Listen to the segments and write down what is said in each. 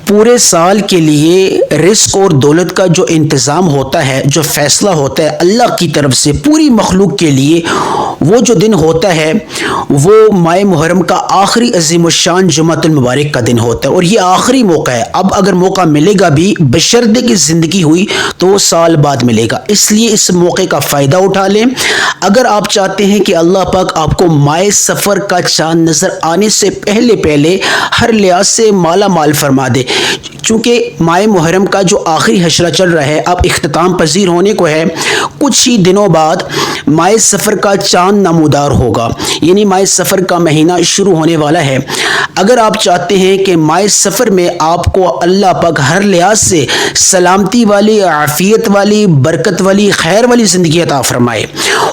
پورے سال کے لیے رزق اور دولت کا جو انتظام ہوتا ہے، جو فیصلہ ہوتا ہے اللہ کی طرف سے پوری مخلوق کے لیے، وہ جو دن ہوتا ہے وہ ماہ محرم کا آخری عظیم الشان جمعۃ المبارک کا دن ہوتا ہے، اور یہ آخری موقع ہے۔ اب اگر موقع ملے گا بھی، بشرطے کی زندگی ہوئی تو وہ سال بعد ملے گا، اس لیے اس موقع کا فائدہ اٹھا لیں۔ اگر آپ چاہتے ہیں کہ اللہ پاک آپ کو ماہ سفر کا چاند نظر آنے سے پہلے ہر لحاظ سے مالا مال فرما دے، چونکہ ماہ محرم کا جو آخری حشرہ چل رہا ہے اب اختتام پذیر ہونے کو ہے، کچھ ہی دنوں بعد ماہ سفر کا چاند نمودار ہوگا، یعنی ماہ سفر کا مہینہ شروع ہونے والا ہے۔ اگر آپ چاہتے ہیں کہ ماہ سفر میں آپ کو اللہ پاک ہر لحاظ سے سلامتی والی، عافیت والی، برکت والی، خیر والی زندگی عطا فرمائے،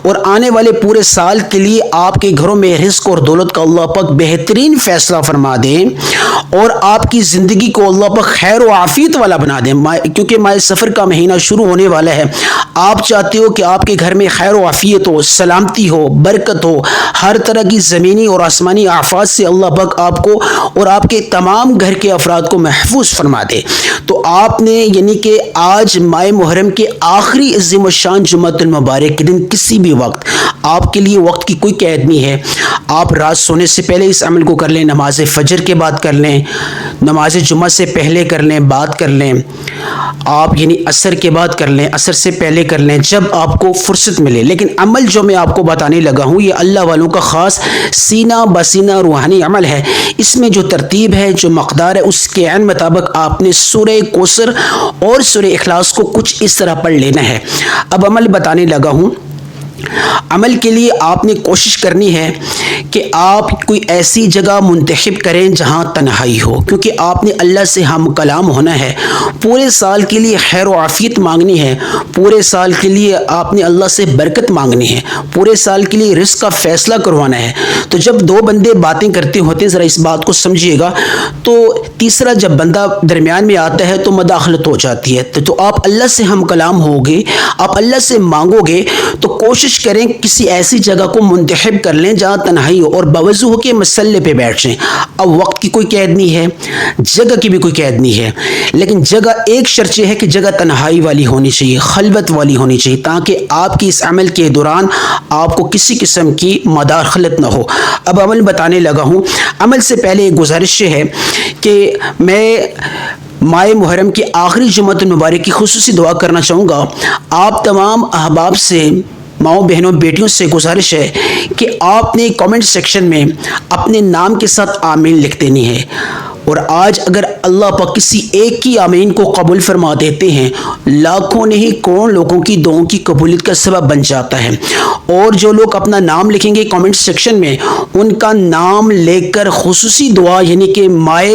اور آنے والے پورے سال کے لیے آپ کے گھروں میں رزق اور دولت کا اللہ پاک بہترین فیصلہ فرما دیں، اور آپ کی زندگی کو اللہ پاک خیر و عافیت والا بنا دیں، کیونکہ ماہ سفر کا مہینہ شروع ہونے والا ہے۔ آپ چاہتے ہو کہ آپ کے گھر میں خیر و عافیت ہو، سلامتی ہو، برکت ہو، ہر طرح کی زمینی اور آسمانی آفات سے اللہ پاک آپ کو اور آپ کے تمام گھر کے افراد کو محفوظ فرما دے، تو آپ نے یعنی کہ آج ماہ محرم کے آخری عظیم الشان جمعۃ المبارک کے دن کسی بھی وقت، آپ کے لیے وقت کی کوئی قید نہیں ہے، آپ رات سونے سے پہلے اس عمل کو کر لیں، نماز فجر کے بعد کر لیں، نماز جمعہ سے پہلے کر لیں، بعد کر لیں، آپ یعنی عصر کے بعد کر لیں، عصر سے پہلے کر لیں، جب آپ کو فرصت ملے۔ لیکن عمل جو میں آپ کو بتانے لگا ہوں یہ اللہ والوں کا خاص سینہ بسینہ روحانی عمل ہے، اس میں جو ترتیب ہے، جو مقدار ہے، اس کے عین مطابق آپ نے سورہ کوثر اور سورہ اخلاص کو کچھ اس طرح پڑھ لینا ہے۔ اب عمل بتانے لگا ہوں۔ عمل کے لیے آپ نے کوشش کرنی ہے کہ آپ کوئی ایسی جگہ منتخب کریں جہاں تنہائی ہو، کیونکہ آپ نے اللہ سے ہم کلام ہونا ہے، پورے سال کے لیے خیر و عافیت مانگنی ہے، پورے سال کے لیے آپ نے اللہ سے برکت مانگنی ہے، پورے سال کے لیے رزق کا فیصلہ کروانا ہے۔ تو جب دو بندے باتیں کرتے ہوتے ہیں، ذرا اس بات کو سمجھیے گا، تو تیسرا جب بندہ درمیان میں آتا ہے تو مداخلت ہو جاتی ہے، تو آپ اللہ سے ہم کلام ہوگے، آپ اللہ سے مانگو گے تو کوشش کریں کسی ایسی جگہ کو منتخب کر لیں جہاں تنہائی ہو، اور باوضو ہو کے مسلے پہ بیٹھ جائیں۔ اب وقت کی کوئی قید نہیں ہے، جگہ کی بھی کوئی قید نہیں ہے، لیکن جگہ ایک شرط یہ ہے کہ جگہ تنہائی والی ہونی چاہیے، خلوت والی ہونی چاہیے، تاکہ آپ کی اس عمل کے دوران آپ کو کسی قسم کی مداخلت نہ ہو۔ اب عمل بتانے لگا ہوں۔ عمل سے پہلے ایک گزارش ہے کہ میں ماہ محرم کی آخری جمعۃ المبارک کی خصوصی دعا کرنا چاہوں گا۔ آپ تمام احباب سے، ماؤں بہنوں بیٹیوں سے گزارش ہے کہ آپ نے کامنٹ سیکشن میں اپنے نام کے ساتھ آمین لکھ دینی ہے، اور آج اگر اللہ پاک کسی ایک کی آمین کو قبول فرما دیتے ہیں، لاکھوں نہیں کروڑوں لوگوں کی دعاؤں کی قبولیت کا سبب بن جاتا ہے۔ اور جو لوگ اپنا نام لکھیں گے کامنٹ سیکشن میں، ان کا نام لے کر خصوصی دعا، یعنی کہ ماہ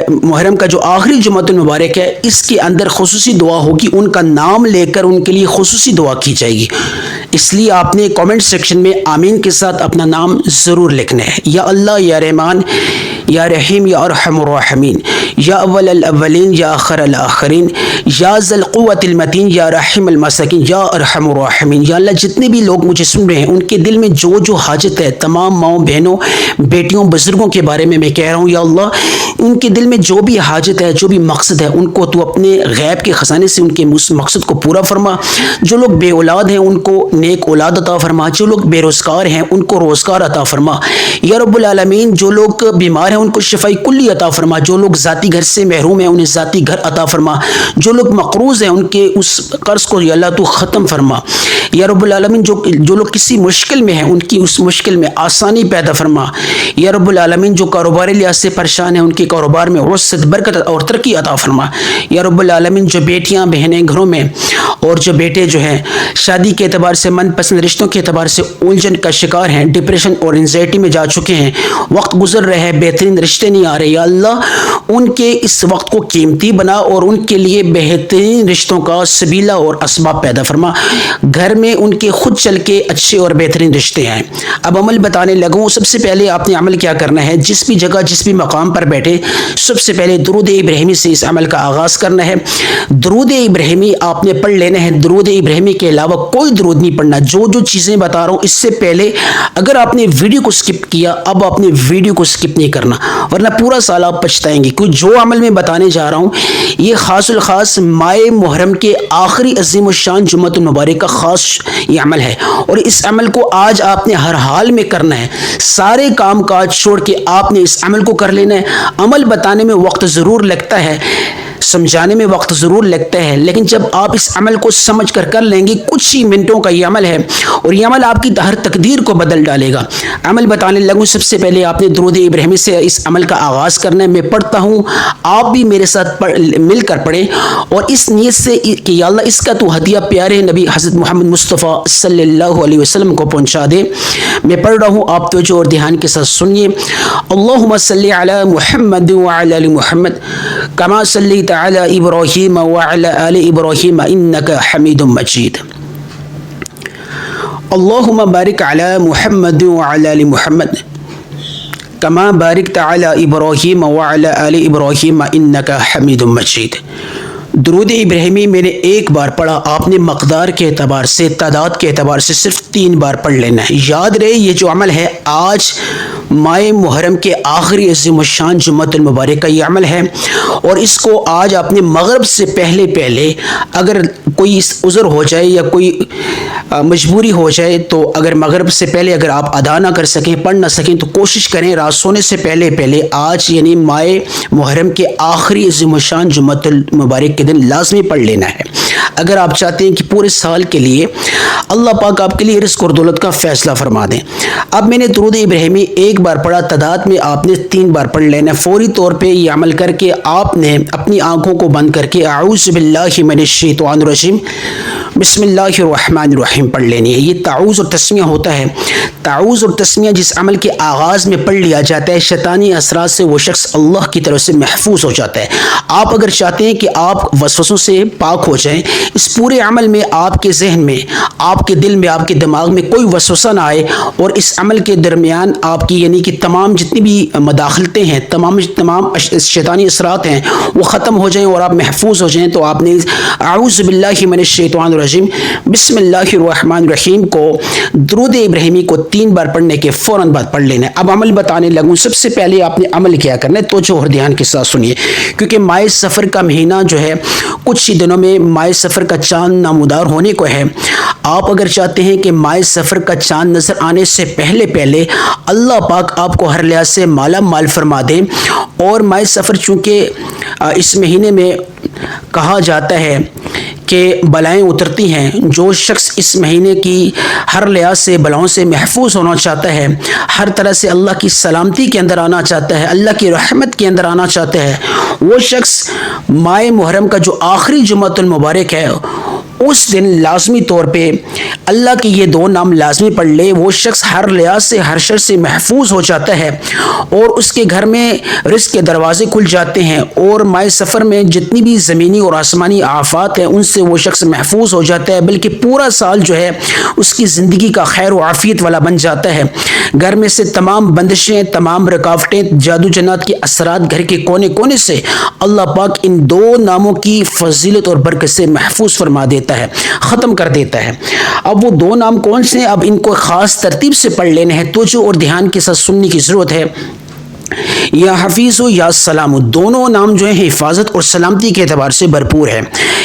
محرم کا جو آخری جمعۃ المبارک ہے اس کے اندر خصوصی دعا ہوگی، ان کا نام لے کر ان کے لیے خصوصی دعا کی جائے گی۔ اس لیے آپ نے کامنٹ سیکشن میں آمین کے ساتھ اپنا نام ضرور لکھنا ہے۔ یا اللہ، یا رحمان، یا رحیم، یا ارحم الراحمین، یا اول الاولین، یا آخر الاخرین، یا ذی القوۃ المتین، یا رحم المساکین، یا ارحم الراحمین۔ یا اللہ، جتنے بھی لوگ مجھے سن رہے ہیں ان کے دل میں جو حاجت ہے، تمام ماؤں بہنوں بیٹیوں بزرگوں کے بارے میں کہہ رہا ہوں، یا اللہ ان کے دل میں جو بھی حاجت ہے، جو بھی مقصد ہے، ان کو تو اپنے غیب کے خزانے سے ان کے مقصد کو پورا فرما۔ جو لوگ بے اولاد ہیں ان کو نیک اولاد عطا فرما، جو لوگ بے روزگار ہیں ان کو روزگار عطا فرما، یا رب العالمین جو لوگ بیمار ہیں ان کو شفائی کلی عطا فرما، جو لوگ ذاتی گھر سے محروم ہیں انہیں ذاتی گھر عطا فرما، جو لوگ مقروض ہیں ان کے اس قرض کو یا اللہ تو ختم فرما، یا رب العالمین جو لوگ کسی مشکل میں ہیں ان کی اس مشکل میں آسانی پیدا فرما، یا رب العالمین جو کاروباری لحاظ سے پریشان ہیں ان کے کاروبار میں وسعت، برکت اور ترقی عطا فرما، یا رب العالمین جو بیٹیاں بہنیں گھروں میں اور جو بیٹے جو ہیں شادی کے اعتبار سے، من پسند رشتوں کے اعتبار سے الجھن کا شکار ہیں، ڈپریشن اور انزائٹی میں جا چکے ہیں، وقت گزر رہے ہیں، بہترین رشتے نہیں آ رہے، یا اللہ ان کے اس وقت کو قیمتی بنا اور ان کے لیے بہترین رشتوں کا سبیلہ اور اسباب پیدا فرما، گھر میں ان کے خود چل کے اچھے اور بہترین رشتے آئیں۔ اب عمل بتانے لگوں۔ سب سے پہلے آپ نے عمل کیا کرنا ہے، جس بھی جگہ جس بھی مقام پر بیٹھے سب سے پہلے درود ابراہیمی سے اس عمل کا آغاز کرنا ہے۔ درود ابراہیمی آپ نے پڑھ لینا ہے، درود ابراہیمی کے علاوہ کوئی درود نہیں پڑھنا۔ جو چیزیں بتا رہا ہوں اس سے پہلے اگر آپ نے ویڈیو کو سکپ کیا، اب آپ نے ویڈیو کو سکپ نہیں کرنا، ورنہ پورا سال آپ پچھتائیں گے. کیونکہ جو عمل میں بتانے جا رہا ہوں یہ خاص الخاص ماہ محرم کے آخری عظیم الشان جمعۃ المبارک کا خاص یہ عمل ہے، اور اس عمل کو آج آپ نے ہر حال میں کرنا ہے. سارے کام کاج چھوڑ کے آپ نے اس عمل کو کر لینا ہے. عمل بتانے میں وقت ضرور لگتا ہے، سمجھانے میں وقت ضرور لگتا ہے، لیکن جب آپ اس عمل کو سمجھ کر لیں گے، کچھ ہی منٹوں کا یہ عمل ہے اور یہ عمل آپ کی ہر تقدیر کو بدل ڈالے گا. عمل بتانے لگوں، سب سے پہلے آپ نے درود ابراہیمی سے اس عمل کا آغاز کرنا ہے. میں پڑھتا ہوں، آپ بھی میرے ساتھ مل کر پڑھیں، اور اس نیت سے کہ یا اللہ اس کا تو ہدیہ پیارے نبی حضرت محمد مصطفیٰ صلی اللہ علیہ وسلم کو پہنچا دے. میں پڑھ رہا ہوں، آپ توجہ اور دھیان کے ساتھ سنیے. اللہم صلی علی محمد وعلی آل محمد کما صلیت علی ابراہیم وعلی آل ابراہیم انک حمید مجید. اللہم بارک علی محمد وعلی آل محمد کما بارکت علی ابراہیم وعلی آل ابراہیم انک حمید مجید. درود ابراہیمی میں نے ایک بار پڑھا، آپ نے مقدار کے اعتبار سے، تعداد کے اعتبار سے صرف 3 بار پڑھ لینا ہے. یاد رہے یہ جو عمل ہے آج ماہ محرم کے آخری عظیم الشان جمعۃ المبارک کا یہ عمل ہے، اور اس کو آج آپ نے مغرب سے پہلے اگر کوئی عذر ہو جائے یا کوئی مجبوری ہو جائے تو اگر مغرب سے پہلے اگر آپ ادا نہ کر سکیں، پڑھ نہ سکیں، تو کوشش کریں رات سونے سے پہلے آج یعنی ماہ محرم کے آخری عظیم الشان جمعۃ المبارک کے دن لازمی پڑھ لینا ہے. اگر آپ چاہتے ہیں کہ پورے سال کے لیے اللہ پاک آپ کے لیے رزق اور دولت کا فیصلہ فرما دیں. اب میں نے درود ابراہیمی ایک بار پڑھا، تعداد میں آپ نے 3 بار پڑھ لینا ہے. فوری طور پہ یہ عمل کر کے آپ نے اپنی آنکھوں کو بند کر کے اعوذ باللہ من الشیطان الرجیم بسم اللہ الرحمن الرحیم پڑھ لینی ہے. یہ تعوذ اور تسمیہ ہوتا ہے. تعوذ اور تسمیہ جس عمل کے آغاز میں پڑھ لیا جاتا ہے، شیطانی اثرات سے وہ شخص اللہ کی طرف سے محفوظ ہو جاتا ہے. آپ اگر چاہتے ہیں کہ آپ وسوسوں سے پاک ہو جائیں، اس پورے عمل میں آپ کے ذہن میں، آپ کے دل میں، آپ کے دماغ میں کوئی وسوسہ نہ آئے، اور اس عمل کے درمیان آپ کی یعنی کہ تمام جتنی بھی مداخلتیں ہیں، تمام شیطانی اثرات ہیں وہ ختم ہو جائیں اور آپ محفوظ ہو جائیں، تو آپ نے اعوذ باللہ من الشیطان الرجیم بسم اللہ الرحمن الرحیم کو درود ابراہیمی کو 3 بار پڑھنے کے فوراً بعد پڑھ لینا ہے. اب عمل بتانے لگوں، سب سے پہلے آپ نے عمل کیا کرنا ہے، توجہ اور دھیان کے ساتھ سنیے، کیونکہ ماہ سفر کا مہینہ جو ہے کچھ ہی دنوں میں ماہ سفر کا چاند نمودار ہونے کو ہے. آپ اگر چاہتے ہیں کہ ماہ سفر کا چاند نظر آنے سے پہلے اللہ پاک آپ کو ہر لحاظ سے مالا مال فرما دیں، اور ماہ سفر چونکہ اس مہینے میں کہا جاتا ہے کہ بلائیں اترتی ہیں، جو شخص اس مہینے کی ہر لحاظ سے بلاؤں سے محفوظ ہونا چاہتا ہے، ہر طرح سے اللہ کی سلامتی کے اندر آنا چاہتا ہے، اللہ کی رحمت کے اندر آنا چاہتا ہے، وہ شخص ماہ محرم کا جو آخری جمعۃ المبارک ہے اس دن لازمی طور پہ اللہ کے یہ 2 نام لازمی پڑھ لے. وہ شخص ہر لحاظ سے، ہر شر سے محفوظ ہو جاتا ہے، اور اس کے گھر میں رزق کے دروازے کھل جاتے ہیں، اور ماہ سفر میں جتنی بھی زمینی اور آسمانی آفات ہیں ان سے وہ شخص محفوظ ہو جاتا ہے، بلکہ پورا سال جو ہے اس کی زندگی کا خیر و عافیت والا بن جاتا ہے. گھر میں سے تمام بندشیں، تمام رکاوٹیں، جادو جنات کے اثرات گھر کے کونے کونے سے اللہ پاک ان 2 ناموں کی فضیلت اور برکت سے محفوظ فرما دیتا ہے، ختم کر دیتا ہے. اب وہ 2 نام کون سے ہیں؟ اب ان کو خاص ترتیب سے پڑھ لینے ہیں، توجہ اور دھیان کے ساتھ سننے کی ضرورت ہے. یا حفیظ و یا سلام، دونوں نام جو ہیں حفاظت اور سلامتی کے اعتبار سے بھرپور ہے.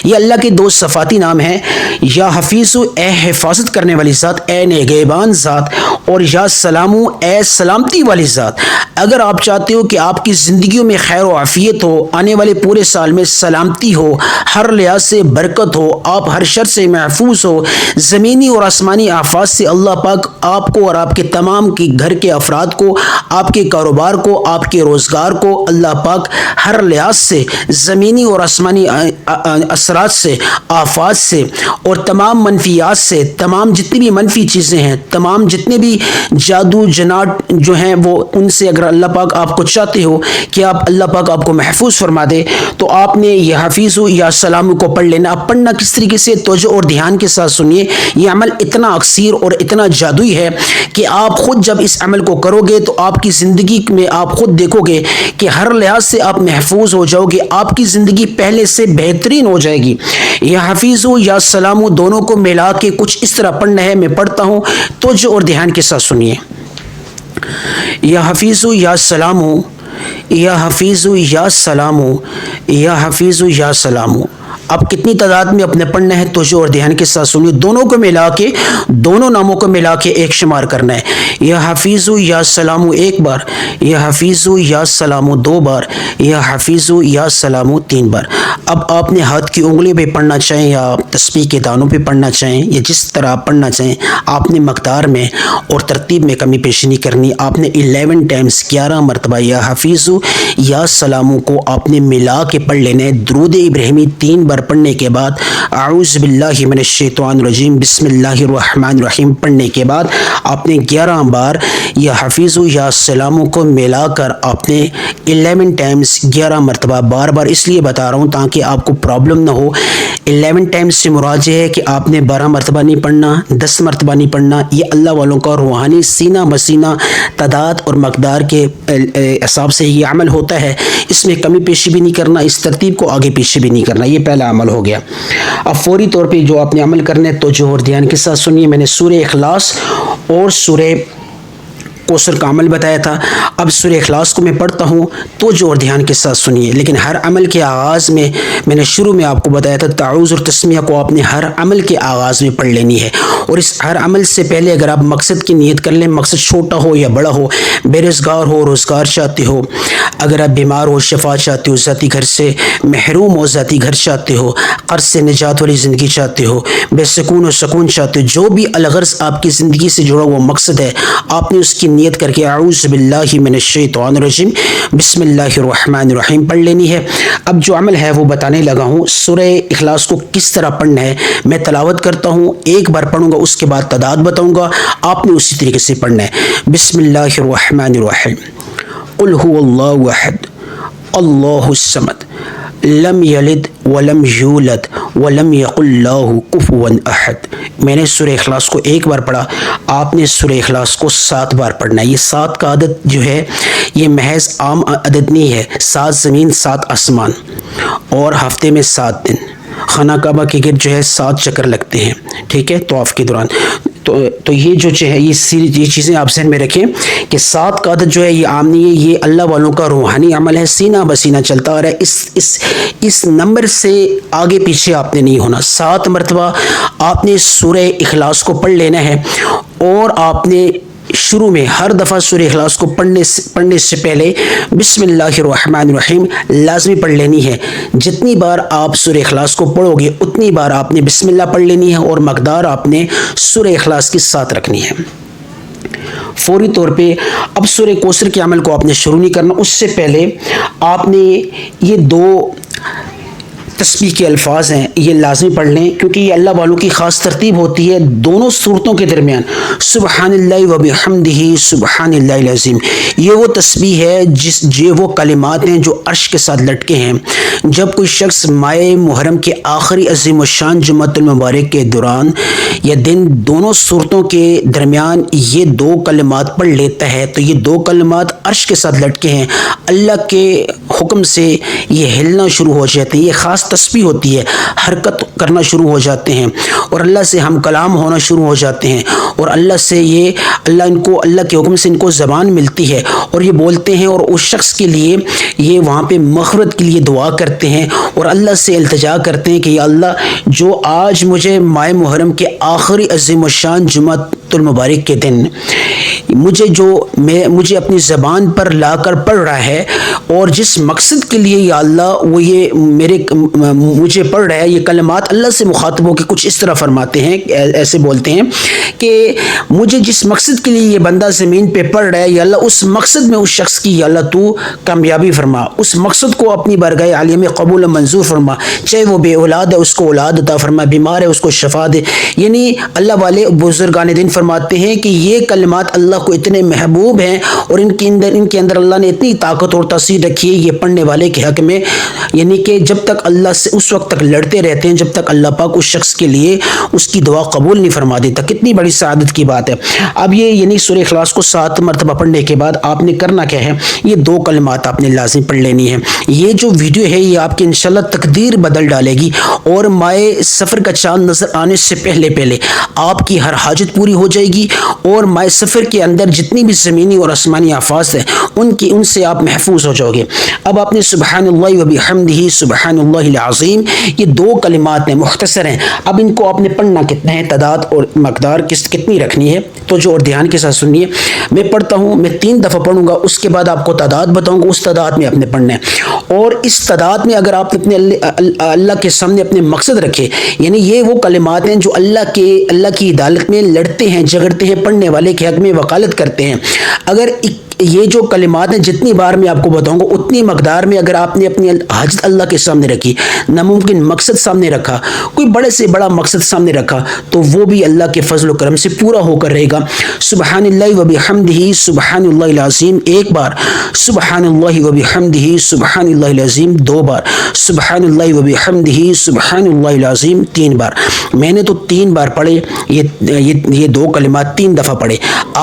یہ اللہ کے 2 صفاتی نام ہیں. یا حفیظ، اے حفاظت کرنے والی ذات، اے نگہبان ذات، اور یا سلام، اے سلامتی والی ذات. اگر آپ چاہتے ہو کہ آپ کی زندگیوں میں خیر و عافیت ہو، آنے والے پورے سال میں سلامتی ہو، ہر لحاظ سے برکت ہو، آپ ہر شر سے محفوظ ہو، زمینی اور آسمانی آفات سے اللہ پاک آپ کو اور آپ کے تمام کی گھر کے افراد کو، آپ کے کاروبار کو، آپ کے روزگار کو اللہ پاک ہر لحاظ سے زمینی اور آسمانی اثرات سے، آفات سے اور تمام منفیات سے، تمام جتنی بھی منفی چیزیں ہیں، تمام جتنے بھی جادو جنات جو ہیں وہ ان سے اگر اللہ پاک آپ کو چاہتے ہو کہ آپ اللہ پاک آپ کو محفوظ فرما دے، تو آپ نے یہ حفیظ یا سلام کو پڑھ لینا. اب پڑھنا کس طریقے سے؟ توجہ اور دھیان کے ساتھ سنیے. یہ عمل اتنا اکثیر اور اتنا جادوئی ہے کہ آپ خود جب اس عمل کو کرو گے تو آپ کی زندگی میں آپ خود دیکھو گے کہ ہر لحاظ سے آپ محفوظ ہو جاؤ گے، آپ کی زندگی پہلے سے بہترین ہو جائے گی. یا حفیظ یا سلام دونوں کو ملا کے کچھ اس طرح پڑھنا ہے. میں پڑھتا ہوں، توجہ اور دھیان کے ساتھ سنیے. یا حفیظ یا سلام یا حفیظ یا سلامو، یا حفیظ یا سلامو۔ اب کتنی تعداد میں اپنے پڑھنا ہے؟ توجہ اور دھیان کے ساتھ سنیے، دونوں کو ملا کے، دونوں ناموں کو ملا کے ایک شمار کرنا ہے۔ یا حفیظ یا سلامو ایک بار، یا حفیظ یا سلامو دو بار، یا حفیظ یا سلامو تین بار۔ اب آپ نے ہاتھ کی انگلیوں پہ پڑھنا چاہیں یا تسبیح کے دانوں پہ پڑھنا چاہیں، یا جس طرح آپ پڑھنا چاہیں، آپ نے مقدار میں اور ترتیب میں کمی پیشی نہیں کرنی۔ آپ نے 11 ٹائمز 11 مرتبہ یا حفیظ یا سلامو کو آپ نے ملا کے پڑھ لینا ہے۔ درود ابراہیمی 3 بار پڑھنے کے بعد اعوذ باللہ من الشیطان الرجیم بسم اللہ الرحمن الرحیم پڑھنے کے بعد آپ نے 11 بار یا حفیظ یا سلامو کو ملا کر آپ نے 11 ٹائمز 11 مرتبہ، بار بار اس لیے بتا رہا ہوں تاکہ آپ کو پرابلم نہ ہو۔ 11 ٹائمز سے مراد یہ ہے کہ آپ نے 12 مرتبہ نہیں پڑھنا، 10 مرتبہ نہیں پڑھنا۔ یہ اللہ والوں کا روحانی سینہ بسینہ تعداد اور مقدار کے حساب سے یہ عمل ہوتا ہے، اس میں کمی پیشی بھی نہیں کرنا، اس ترتیب کو آگے پیچھے بھی نہیں کرنا۔ یہ پہلا عمل ہو گیا۔ اب فوری طور پہ جو آپ نے عمل کرنا ہے توجہ اور دھیان کے ساتھ سنیے۔ میں نے سورہ اخلاص اور سورہ کوثر کا عمل بتایا تھا، اب سورہ اخلاص کو میں پڑھتا ہوں، توجہ اور دھیان کے ساتھ سنیے۔ لیکن ہر عمل کے آغاز میں نے شروع میں آپ کو بتایا تھا تعوذ اور تسمیہ کو آپ نے ہر عمل کے آغاز میں پڑھ لینی ہے، اور اس ہر عمل سے پہلے اگر آپ مقصد کی نیت کر لیں، مقصد چھوٹا ہو یا بڑا ہو، بے روزگار ہو، روزگار چاہتے ہو، اگر آپ بیمار ہو، شفا چاہتے ہو، ذاتی گھر سے محروم ہو، ذاتی گھر چاہتے ہو، قرض سے نجات والی زندگی چاہتے ہو، بے سکون و سکون چاہتے ہو، جو بھی الغرض آپ کی زندگی سے جڑا ہوا مقصد ہے، آپ نے اس کی نیت کر کے اعوذ باللہ من الشیطان الرجیم بسم اللہ الرحمن الرحیم پڑھ لینی ہے۔ اب جو عمل ہے وہ بتانے لگا ہوں۔ سورہ اخلاص کو کس طرح پڑھنا ہے میں تلاوت کرتا ہوں، ایک بار پڑھوں گا، اس کے بعد تعداد بتاؤں گا، آپ نے اسی طریقے سے پڑھنا ہے۔ بسم اللہ الرحمن الرحیم قل هو اللہ احد اللہ الصمد لم یلد ولم یولد ولم یقل له کفوا احد۔ میں نے سورہ اخلاص کو ایک بار پڑھا، آپ نے سورہ اخلاص کو 7 بار پڑھنا ہے۔ یہ 7 کا عدد جو ہے یہ محض عام عدد نہیں ہے، 7 زمین 7 آسمان اور ہفتے میں 7 دن، خانہ کعبہ کے گرد جو ہے 7 چکر لگتے ہیں، ٹھیک ہے، طواف کے دوران۔ تو یہ جو ہے یہ چیزیں آپ ذہن میں رکھیں کہ 7 کا عدد جو ہے یہ عام نہیں ہے، یہ اللہ والوں کا روحانی عمل ہے، سینہ بسینہ چلتا آ رہا ہے۔ اس نمبر سے آگے پیچھے آپ نے نہیں ہونا۔ 7 مرتبہ آپ نے سورہ اخلاص کو پڑھ لینا ہے، اور آپ نے شروع میں ہر دفعہ سورہ اخلاص کو پڑھنے سے پہلے بسم اللہ الرحمن الرحیم لازمی پڑھ لینی ہے۔ جتنی بار آپ سورہ اخلاص کو پڑھو گے اتنی بار آپ نے بسم اللہ پڑھ لینی ہے، اور مقدار آپ نے سورہ اخلاص کے ساتھ رکھنی ہے۔ فوری طور پہ اب سورہ کوثر کے عمل کو آپ نے شروع نہیں کرنا، اس سے پہلے آپ نے یہ 2 تسبیح کے الفاظ ہیں یہ لازمی پڑھ لیں، کیونکہ یہ اللہ والوں کی خاص ترتیب ہوتی ہے دونوں صورتوں کے درمیان۔ سبحان اللہ و بحمدہ سبحان اللہ العظیم، یہ وہ تسبیح ہے وہ کلمات ہیں جو عرش کے ساتھ لٹکے ہیں۔ جب کوئی شخص ماہ محرم کے آخری عظیم الشان جمعۃ المبارک کے دوران یا دن دونوں صورتوں کے درمیان یہ 2 کلمات پڑھ لیتا ہے تو یہ 2 کلمات عرش کے ساتھ لٹکے ہیں، اللہ کے حکم سے یہ ہلنا شروع ہو جاتے ہیں۔ یہ خاص تسبیح ہوتی ہے، حرکت کرنا شروع ہو جاتے ہیں، اور اللہ سے ہم کلام ہونا شروع ہو جاتے ہیں، اور اللہ سے اللہ کے حکم سے ان کو زبان ملتی ہے، اور یہ بولتے ہیں، اور اس شخص کے لیے یہ وہاں پہ مغفرت کے لیے دعا کرتے ہیں، اور اللہ سے التجا کرتے ہیں کہ یا اللہ جو آج مجھے ماہ محرم کے آخری عظیم الشان جمعۃ المبارک کے دن مجھے اپنی زبان پر لا کر پڑھ رہا ہے، اور جس مقصد کے لیے یا اللہ وہ یہ مجھے پڑھ رہا ہے، یہ کلمات اللہ سے مخاطب ہو کے کچھ اس طرح فرماتے ہیں، ایسے بولتے ہیں کہ مجھے جس مقصد کے لیے یہ بندہ زمین پہ پڑھ رہا ہے یا اللہ اس مقصد میں اس شخص کی یا اللہ تو کامیابی فرما، اس مقصد کو اپنی بارگاہ عالیہ میں قبول و منظور فرما، چاہے وہ بے اولاد ہے اس کو اولاد عطا فرما، بیمار ہے اس کو شفا دے۔ یعنی اللہ والے بزرگان دین فرماتے ہیں کہ یہ کلمات اللہ کو اتنے محبوب ہیں، اور ان کے اندر اللہ نے اتنی طاقت اور تاثیر رکھی ہے یہ پڑھنے والے کے حق میں، یعنی کہ جب تک اللہ سے اس وقت تک لڑتے رہتے ہیں جب تک اللہ پاک اس شخص کے لیے اس کی دعا قبول نہیں فرما دیتا۔ کتنی بڑی سعادت کی بات ہے۔ اب یہ یعنی سورہ اخلاص کو 7 مرتبہ پڑھنے کے بعد آپ نے کرنا کیا ہے، یہ 2 کلمات آپ نے لازم پڑھ لینی ہے۔ یہ جو ویڈیو ہے یہ آپ کی انشاءاللہ تقدیر بدل ڈالے گی، اور ماہ سفر کا چاند نظر آنے سے پہلے آپ کی ہر حاجت پوری ہو جائے گی، اور مائے سفر کے اندر جتنی بھی زمینی اور آسمانی آفات ہیں ان سے آپ محفوظ ہو جاؤ گے۔ اب آپ نے سبحان اللہ و بحمدہ سبحان اللہ العظیم، یہ دو کلمات ہیں، مختصر ہیں۔ اب ان کو آپ نے پڑھنا کتنا ہے، تعداد اور مقدار کتنی رکھنی ہے، تو جو اور دھیان کے ساتھ سنیے۔ میں پڑھتا ہوں، میں 3 دفعہ پڑھوں گا، اس کے بعد آپ کو تعداد بتاؤں گا، اس تعداد میں آپ نے پڑھنا ہے۔ اور اس تعداد میں اگر آپ اپنے اللہ کے سامنے اپنے مقصد رکھے، یعنی یہ وہ کلمات ہیں جو اللہ کی عدالت میں لڑتے ہیں، جھگڑتے ہیں، پڑھنے والے کے حق میں وکالت کرتے ہیں۔ اگر یہ جو کلمات ہیں جتنی بار میں آپ کو بتاؤں گا اتنی مقدار میں اگر آپ نے اپنی حاجت اللہ کے سامنے رکھی، ناممکن مقصد سامنے رکھا، کوئی بڑے سے بڑا مقصد سامنے رکھا، تو وہ بھی اللہ کے فضل و کرم سے پورا ہو کر رہے گا۔ سبحان اللہ و بحمدہ سبحان اللہ العظیم 1 بار، سبحان اللہ و بحمدہ سبحان اللہ العظیم 2 بار، سبحان اللہ و بحمدہ سبحان اللہ العظیم 3 بار۔ میں نے تو 3 بار پڑھے، یہ 2 کلمات 3 دفعہ پڑھے۔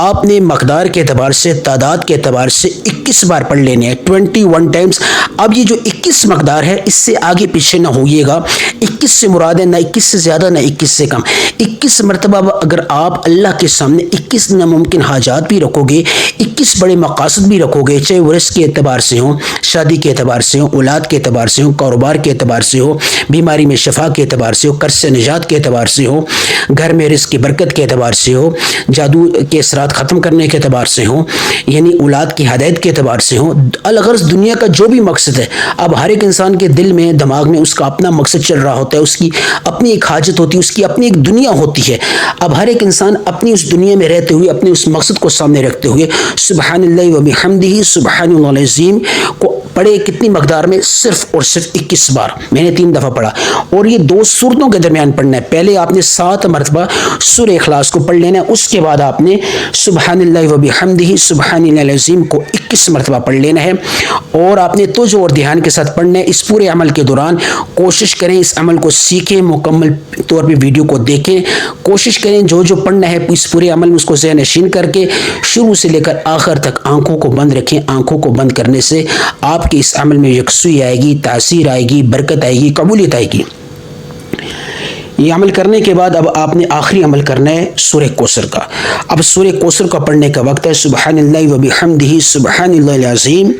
آپ نے مقدار کے اعتبار سے، تعداد کے اعتبار سے 21 بار پڑھ لینے ہیں، 21 ٹائمز۔ اب یہ جو 21 مقدار ہے اس سے آگے پیچھے نہ ہوئیے گا۔ 21 سے مراد ہے نہ 21 سے زیادہ نہ 21 سے کم۔ 21 مرتبہ اگر آپ اللہ کے سامنے 21 ناممکن حاجات بھی رکھو گے، 21 بڑے مقاصد بھی رکھو گے، چاہے وہ رزق کے اعتبار سے ہوں، شادی کے اعتبار سے ہوں، اولاد کے اعتبار سے ہوں، کاروبار کے اعتبار سے ہو، بیماری میں شفا کے اعتبار سے ہو، قرض سے نجات کے اعتبار سے ہو، گھر میں رزق کی برکت کے اعتبار سے ہو، جادو کے اثرات ختم کرنے کے اعتبار سے ہو، یعنی اولاد کی ہدایت کے اعتبار سے ہو، الغرض دنیا کا جو بھی مقصد ہے۔ اب ہر ایک انسان کے دل میں، دماغ میں اس کا اپنا مقصد چل رہا ہوتا ہے، اس کی اپنی ایک حاجت ہوتی ہے، اس کی اپنی ایک دنیا ہوتی ہے۔ اب ہر ایک انسان اپنی اس دنیا میں رہتے ہوئے، اپنے اس مقصد کو سامنے رکھتے ہوئے سبحان اللہ و بحمدہ سبحان اللہ العظیم کو پڑھے۔ کتنی مقدار میں؟ صرف اور صرف 21 بار۔ میں نے 3 دفعہ پڑھا، اور یہ 2 سورتوں کے درمیان پڑھنا ہے۔ پہلے آپ نے 7 مرتبہ سورہ اخلاص کو پڑھ لینا ہے، اس کے بعد آپ نے سبحان اللہ و بحمدہ سبحان اللہ العظیم کو 21 مرتبہ پڑھ لینا ہے۔ اور آپ نے توجہ اور دھیان کے ساتھ پڑھنا ہے۔ اس پورے عمل کے دوران کوشش کریں اس عمل کو سیکھیں، مکمل طور پہ ویڈیو کو دیکھیں، کوشش کریں جو پڑھنا ہے اس پورے عمل میں اس کو ذہن نشین کر کے شروع سے لے کر آخر تک آنکھوں کو بند رکھیں۔ آنکھوں کو بند کرنے سے آپ کے اس عمل میں یکسوئی آئے گی، تاثیر آئے گی، برکت آئے گی، قبولیت آئے گی۔ یہ عمل کرنے کے بعد اب آپ نے آخری عمل کرنا ہے سورہ کوثر کا۔ اب سورہ کوثر کا پڑھنے کا وقت ہے۔ سبحان اللہ و بحمدہ سبحان اللہ العظیم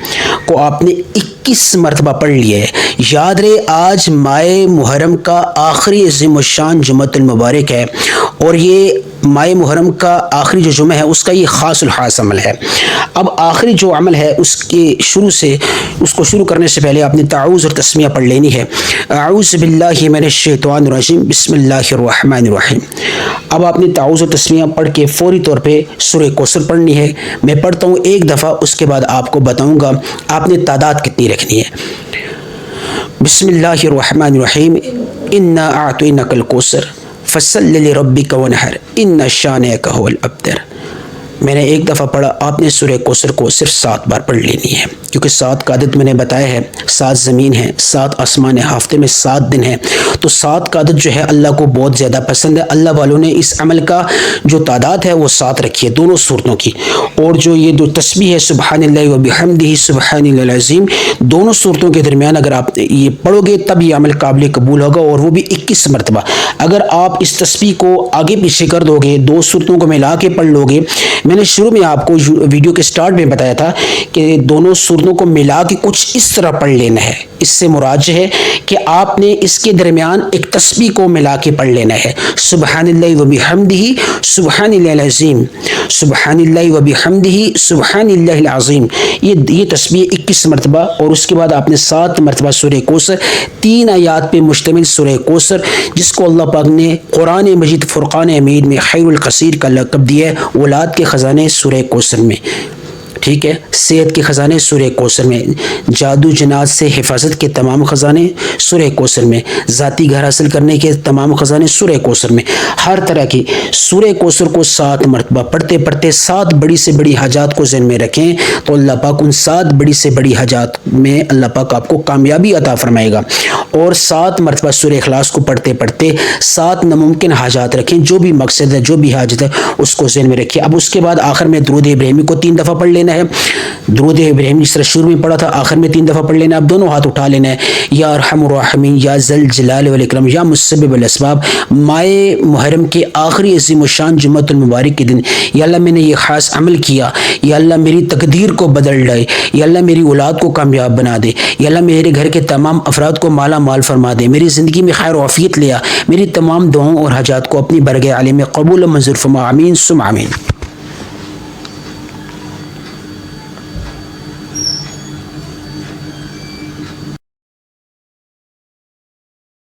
کو آپ نے 21 مرتبہ پڑھ لیا ہے۔ یاد رہے آج ماہ محرم کا آخری عظیم الشان جمعۃ المبارک ہے، اور یہ ماہ محرم کا آخری جو جمعہ ہے اس کا یہ خاص الخاص عمل ہے۔ اب آخری جو عمل ہے اس کو شروع کرنے سے پہلے آپ نے تعوذ اور تسمیہ پڑھ لینی ہے۔ اعوذ باللہ من الشیطان الرجیم بسم اللہ الرحمن الرحیم۔ اب آپ نے تعوذ اور تسمیہ پڑھ کے فوری طور پہ سورہ کوثر پڑھنی ہے۔ میں پڑھتا ہوں 1 دفعہ، اس کے بعد آپ کو بتاؤں گا آپ نے تعداد کتنی رکھنی ہے۔ بسم اللہ الرحمن الرحیم۔ انا اعطیناک الکوثر فصل لربک ونحر ان شانئک هو الابتر۔ میں نے 1 دفعہ پڑھا، آپ نے سورہ کوثر کو صرف 7 بار پڑھ لینی ہے، کیونکہ 7 کا عدد میں نے بتایا ہے، 7 زمین ہے، 7 آسمان ہے، ہفتے میں 7 دن ہے، تو 7 کا عدد جو ہے اللہ کو بہت زیادہ پسند ہے۔ اللہ والوں نے اس عمل کا جو تعداد ہے وہ 7 رکھی ہے دونوں صورتوں کی، اور جو یہ جو تسبیح ہے سبحان اللہ و بحمدہ سبحان اللہ العظیم، دونوں صورتوں کے درمیان اگر آپ یہ پڑھو گے تب یہ عمل قابل قبول ہوگا، اور وہ بھی 21 مرتبہ۔ اگر آپ اس تسبیح کو آگے پیچھے کر دو گے، 2 صورتوں کو ملا کے پڑھ لو گے، میں نے شروع میں آپ کو ویڈیو کے سٹارٹ میں بتایا تھا کہ دونوں صورتوں کو ملا کے کچھ اس طرح پڑھ لینا ہے۔ اس سے مراد ہے کہ آپ نے اس کے درمیان ایک تسبیح کو ملا کے پڑھ لینا ہے، سبحان اللہ و بحمدہ سبحان اللہ العظیم، سبحان اللہ و بحمدہ سبحان اللہ العظیم، یہ تسبیح 21 مرتبہ، اور اس کے بعد آپ نے 7 مرتبہ سورہ کوثر، 3 آیات پہ مشتمل سورہ کوثر، جس کو اللہ پاک نے قرآن مجید فرقان حمید میں خیر القصیر کا لقب دیا ہے، اولاد کے خزانے سورہ کوثر میں، ٹھیک ہے، صحت کے خزانے سورہ کوثر میں، جادو جنات سے حفاظت کے تمام خزانے سورہ کوثر میں، ذاتی گھر حاصل کرنے کے تمام خزانے سورہ کوثر میں، ہر طرح کی سورہ کوثر کو 7 مرتبہ پڑھتے پڑھتے 7 بڑی سے بڑی حاجات کو ذہن میں رکھیں تو اللہ پاک ان 7 بڑی سے بڑی حاجات میں اللہ پاک آپ کو کامیابی عطا فرمائے گا۔ اور 7 مرتبہ سورہ اخلاص کو پڑھتے پڑھتے 7 ناممکن حاجات رکھیں، جو بھی مقصد ہے جو بھی حاجت ہے اس کو ذہن میں رکھیں۔ اب اس کے بعد آخر میں درود ابراہیمی کو 3 دفعہ پڑھ لینا ہے۔ درود ابراہیمی جس طرح شروع میں پڑھا تھا آخر میں 3 دفعہ پڑھ لینا ہے۔ اب دونوں ہاتھ اٹھا لینا ہے، یا ارحم الراحمین، یا ذل جلال والاکرام، یا مسبب الاسباب۔ ماہ محرم کے آخری عظیم الشان جمعۃ المبارک کے دن یا اللہ میں نے یہ خاص عمل کیا، یا اللہ میری تقدیر کو بدل ڈالے، یا اللہ میری اولاد کو کامیاب بنا دے، یا اللہ میرے گھر کے تمام افراد کو مالا مال فرما دے، میری زندگی میں خیر و عافیت لیا، میری تمام دعاؤں اور حاجات کو اپنی برگہ عالی میں قبول و منظور فرما، آمین ثم آمین۔